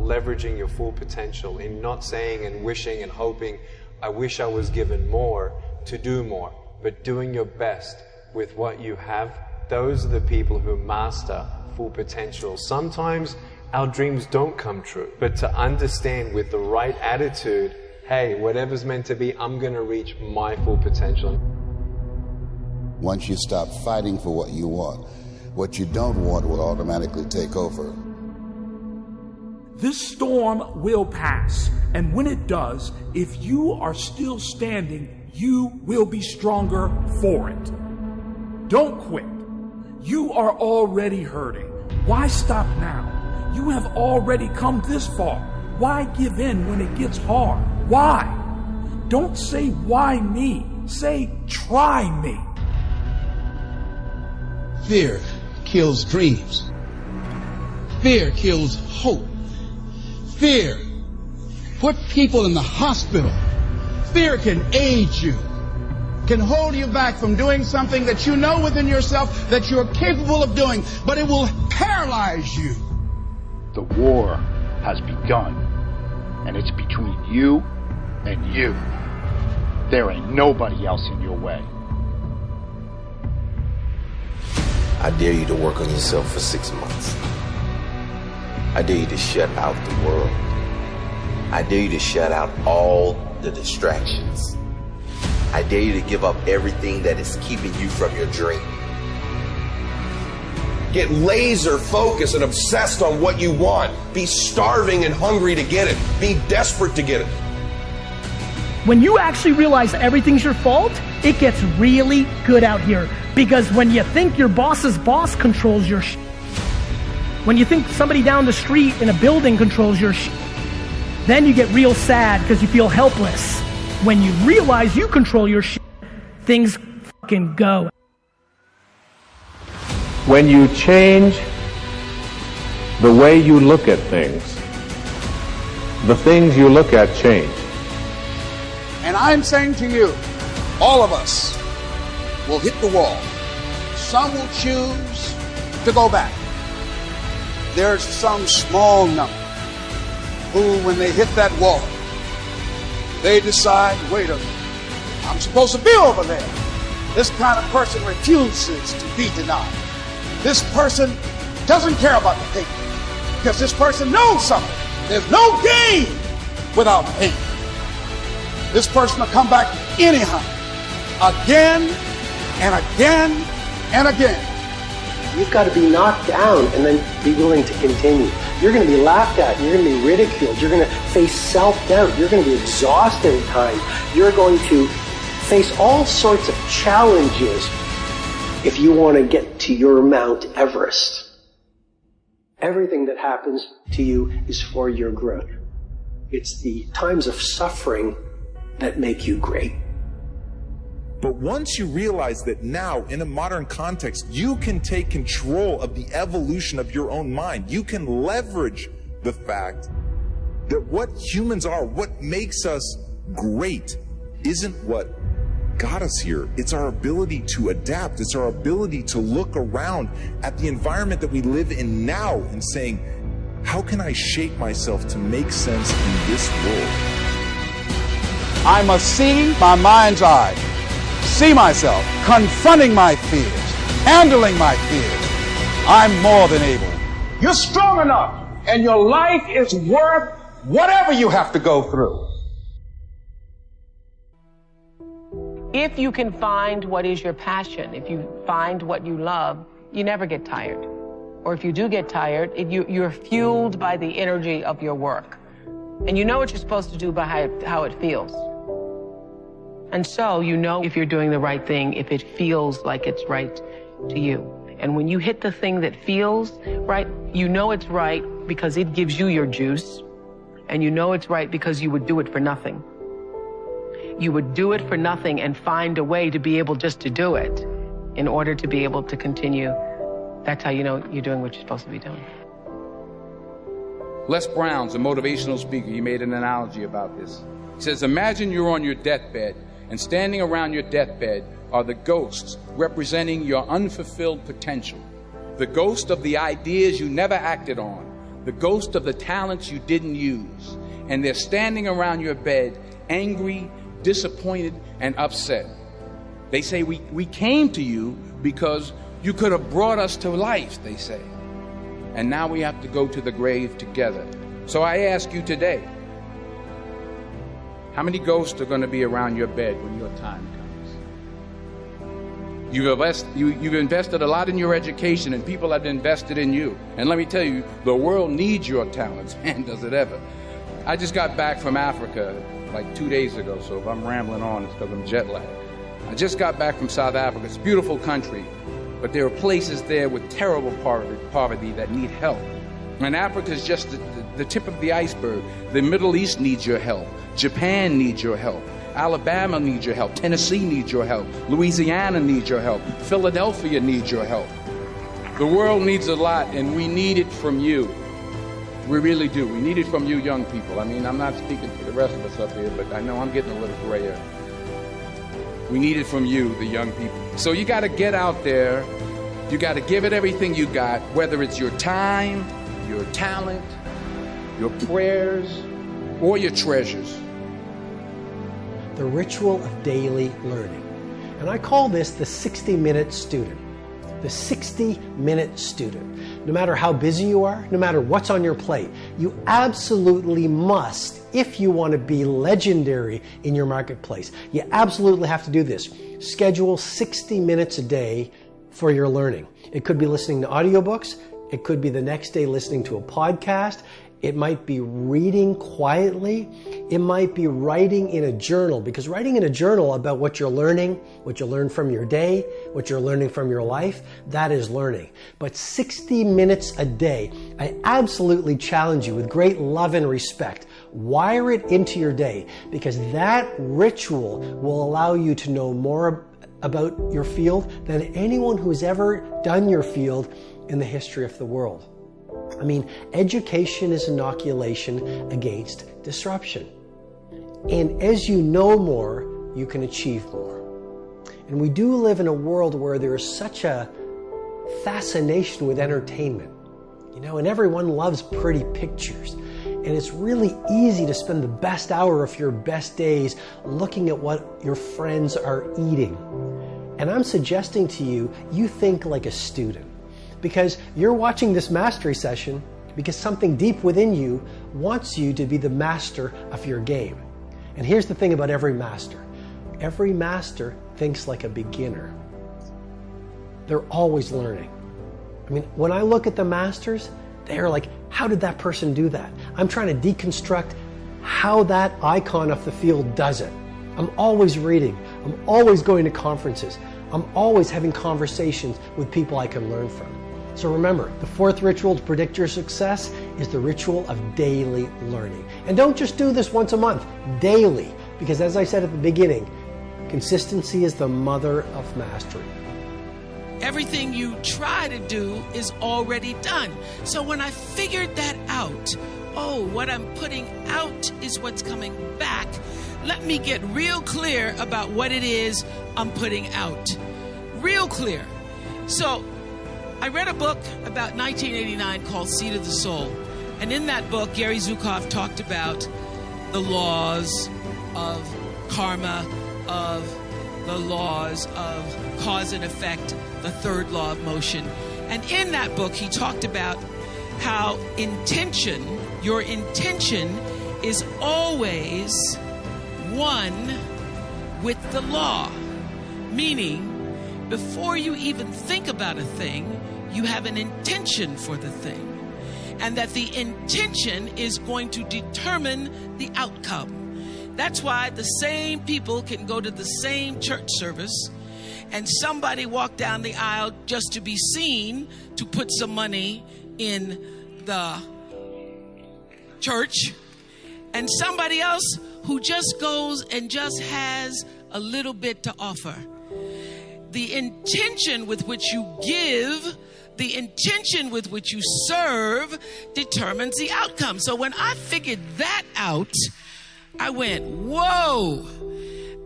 leveraging your full potential, in not saying and wishing and hoping, I wish I was given more to do more, but doing your best with what you have. Those are the people who master full potential. Sometimes our dreams don't come true, but to understand with the right attitude, hey, whatever's meant to be, I'm going to reach my full potential. Once you stop fighting for what you want, what you don't want will automatically take over. This storm will pass, and when it does, if you are still standing, you will be stronger for it. Don't quit. You are already hurting. Why stop now? You have already come this far. Why give in when it gets hard? Why? Don't say, why me? Say, try me. Fear kills dreams. Fear kills hope. Fear put people in the hospital. Fear can aid you, can hold you back from doing something that you know within yourself that you're capable of doing, but it will paralyze you. The war has begun, and it's between you and you. There ain't nobody else in your way. I dare you to work on yourself for 6 months. I dare you to shut out the world. I dare you to shut out all the distractions. I dare you to give up everything that is keeping you from your dream. Get laser focused and obsessed on what you want. Be starving and hungry to get it. Be desperate to get it. When you actually realize everything's your fault, it gets really good out here. Because when you think your boss's boss controls your shit, when you think somebody down the street in a building controls your shit, then you get real sad because you feel helpless. When you realize you control your shit, things fucking go. When you change the way you look at things, the things you look at change. And I'm saying to you, all of us will hit the wall. Some will choose to go back. There's some small number who, when they hit that wall, they decide, wait a minute, I'm supposed to be over there. This kind of person refuses to be denied. This person doesn't care about the pain because this person knows something. There's no gain without pain. This person will come back anyhow, again and again and again. You've got to be knocked down and then be willing to continue. You're going to be laughed at. You're going to be ridiculed. You're going to face self-doubt. You're going to be exhausted at times. You're going to face all sorts of challenges if you want to get to your Mount Everest. Everything that happens to you is for your growth. It's the times of suffering that make you great. But once you realize that now, in a modern context, you can take control of the evolution of your own mind, you can leverage the fact that what humans are, what makes us great, isn't what got us here. It's our ability to adapt. It's our ability to look around at the environment that we live in now and saying, how can I shape myself to make sense in this world? I must see my mind's eye. See myself confronting my fears, handling my fears. I'm more than able. You're strong enough, and your life is worth whatever you have to go through. If you can find what is your passion, if you find what you love, you never get tired. Or if you do get tired, you're fueled by the energy of your work. And you know what you're supposed to do by how it feels. And so you know if you're doing the right thing, if it feels like it's right to you. And when you hit the thing that feels right, you know it's right because it gives you your juice. And you know it's right because you would do it for nothing. You would do it for nothing and find a way to be able just to do it in order to be able to continue. That's how you know you're doing what you're supposed to be doing. Les Brown's a motivational speaker. He made an analogy about this. He says, imagine you're on your deathbed, and standing around your deathbed are the ghosts representing your unfulfilled potential. The ghost of the ideas you never acted on, the ghost of the talents you didn't use. And they're standing around your bed, angry, disappointed, and upset. They say, we came to you because you could have brought us to life, they say. And now we have to go to the grave together. So I ask you today, how many ghosts are going to be around your bed when your time comes? You've invested a lot in your education, and people have invested in you. And let me tell you, the world needs your talents, man, does it ever. I just got back from Africa like 2 days ago, so if I'm rambling on, it's because I'm jet lagged. I just got back from South Africa. It's a beautiful country, but there are places there with terrible poverty that need help. And Africa is just the tip of the iceberg. The Middle East needs your help. Japan needs your help. Alabama needs your help. Tennessee needs your help. Louisiana needs your help. Philadelphia needs your help. The world needs a lot, and we need it from you. We really do. We need it from you young people. I mean, I'm not speaking for the rest of us up here, but I know I'm getting a little grayer. We need it from you, the young people. So you got to get out there. You got to give it everything you got, whether it's your time, your talent, your prayers, or your treasures. The ritual of daily learning. And I call this the 60-minute student. The 60-minute student. No matter how busy you are, no matter what's on your plate, you absolutely must, if you want to be legendary in your marketplace, you absolutely have to do this. Schedule 60 minutes a day for your learning. It could be listening to audiobooks. It could be the next day listening to a podcast. It might be reading quietly. It might be writing in a journal, because writing in a journal about what you're learning, what you learned from your day, what you're learning from your life, that is learning. But 60 minutes a day, I absolutely challenge you with great love and respect. Wire it into your day, because that ritual will allow you to know more about your field than anyone who's ever done your field in the history of the world. I mean, education is inoculation against disruption. And as you know more, you can achieve more. And we do live in a world where there is such a fascination with entertainment, and everyone loves pretty pictures. And it's really easy to spend the best hour of your best days looking at what your friends are eating. And I'm suggesting to you, you think like a student. Because you're watching this mastery session because something deep within you wants you to be the master of your game. And here's the thing about every master. Every master thinks like a beginner. They're always learning. I mean, when I look at the masters, they're like, how did that person do that? I'm trying to deconstruct how that icon of the field does it. I'm always reading. I'm always going to conferences. I'm always having conversations with people I can learn from. So remember, the fourth ritual to predict your success is the ritual of daily learning. And don't just do this once a month, daily. Because as I said at the beginning, consistency is the mother of mastery. Everything you try to do is already done. So when I figured that out, what I'm putting out is what's coming back. Let me get real clear about what it is I'm putting out. Real clear. So I read a book about 1989 called Seed of the Soul. And in that book, Gary Zukav talked about the laws of karma, of the laws of cause and effect, the third law of motion. And in that book, he talked about how your intention is always one with the law. Meaning, before you even think about a thing, you have an intention for the thing. And that the intention is going to determine the outcome. That's why the same people can go to the same church service and somebody walk down the aisle just to be seen to put some money in the church, and somebody else who just goes and just has a little bit to offer. The intention with which you give, the intention with which you serve determines the outcome. So when I figured that out, I went, whoa,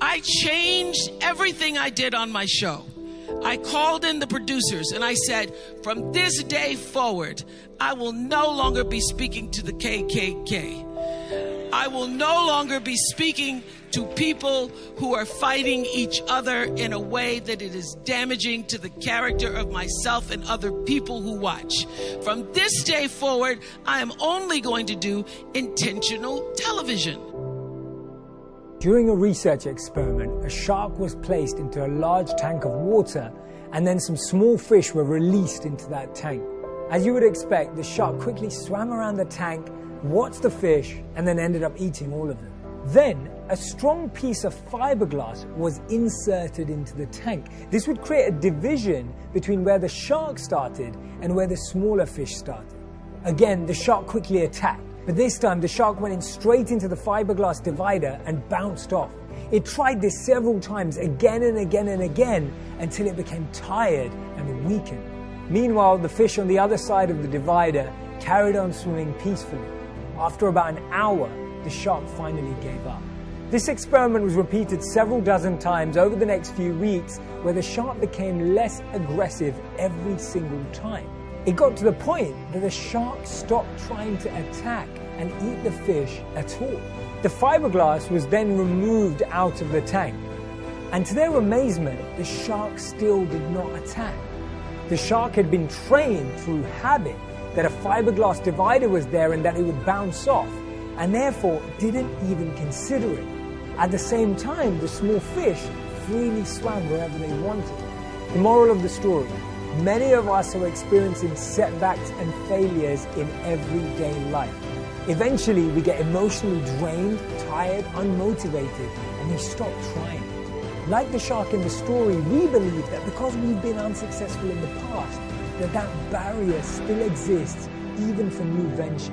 I changed everything I did on my show. I called in the producers and I said, from this day forward, I will no longer be speaking to the KKK. I will no longer be speaking to people who are fighting each other in a way that it is damaging to the character of myself and other people who watch. From this day forward, I am only going to do intentional television. During a research experiment, a shark was placed into a large tank of water, and then some small fish were released into that tank. As you would expect, the shark quickly swam around the tank, watched the fish, and then ended up eating all of them. Then, a strong piece of fiberglass was inserted into the tank. This would create a division between where the shark started and where the smaller fish started. Again, the shark quickly attacked, but this time the shark went in straight into the fiberglass divider and bounced off. It tried this several times, again and again and again, until it became tired and weakened. Meanwhile, the fish on the other side of the divider carried on swimming peacefully. After about an hour, the shark finally gave up. This experiment was repeated several dozen times over the next few weeks, where the shark became less aggressive every single time. It got to the point that the shark stopped trying to attack and eat the fish at all. The fiberglass was then removed out of the tank, and to their amazement, the shark still did not attack. The shark had been trained through habit that a fiberglass divider was there and that it would bounce off, and therefore didn't even consider it. At the same time, the small fish freely swam wherever they wanted. The moral of the story: many of us are experiencing setbacks and failures in everyday life. Eventually, we get emotionally drained, tired, unmotivated, and we stop trying. Like the shark in the story, we believe that because we've been unsuccessful in the past, that barrier still exists even for new ventures.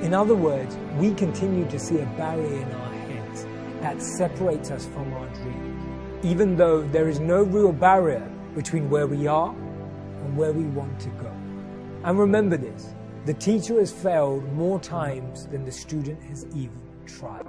In other words, we continue to see a barrier in our heads that separates us from our dreams, even though there is no real barrier between where we are and where we want to go. And remember this: the teacher has failed more times than the student has even tried.